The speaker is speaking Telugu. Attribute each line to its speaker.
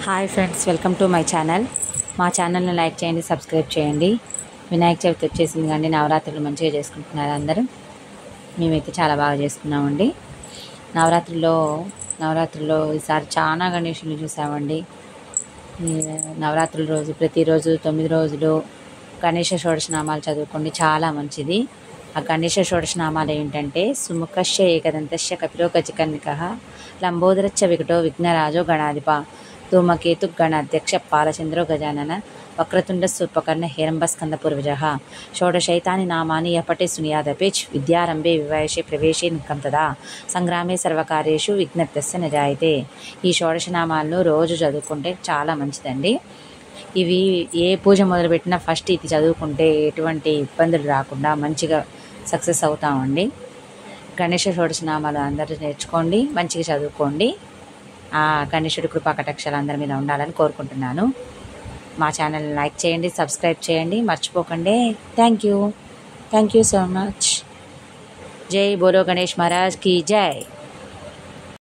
Speaker 1: Hi friends, welcome to my channel. మా ఛానల్ని లైక్ చేయండి, సబ్స్క్రైబ్ చేయండి. వినాయక చవితి వచ్చేసింది కానీ నవరాత్రులు మంచిగా చేసుకుంటున్నారు అందరూ. మేమైతే చాలా బాగా చేసుకున్నామండి. నవరాత్రుల్లో ఈసారి చాలా గణేషులు చూసామండి. నవరాత్రుల రోజు ప్రతిరోజు 9 రోజులు గణేష షోడశనామాలు చదువుకోండి, చాలా మంచిది. ఆ గణేష షోడశనామాలు ఏంటంటే: సుముఖశ్య ఏకదంతశ్య కపిలో గజకర్ణికః లంబోదరచ్చ వికటో విఘ్నరాజో గణాధిప ధూమకేతు గణాధ్యక్ష పాలచంద్రో గజానన వక్రతుండ సూర్పకర్ణ హేరంబస్కంద పూర్వజః షోడశైతాని నామాని యపటే సునియాదపేచ్ విద్యారంభే వివాయషే ప్రవేశే నికంతదా సంగ్రామే సర్వకార్యేషు విఘ్నత్యస్య నజాయతే. ఈ షోడశనామాలను రోజు చదువుకుంటే చాలా మంచిదండి. ఇవి ఏ పూజ మొదలుపెట్టినా ఫస్ట్ ఇది చదువుకుంటే ఎటువంటి ఇబ్బందులు రాకుండా మంచిగా సక్సెస్ అవుతామండి. గణేష షోడశనామాలు అందరూ నేర్చుకోండి, మంచిగా చదువుకోండి. ఆ గణేశుడి కృపా కటాక్షాలు అందరి మీద ఉండాలని కోరుకుంటున్నాను. మా ఛానల్ని లైక్ చేయండి, సబ్స్క్రైబ్ చేయండి, మర్చిపోకండి. Thank you so much. జై బోలో గణేష్ మహారాజ్ కీ జై.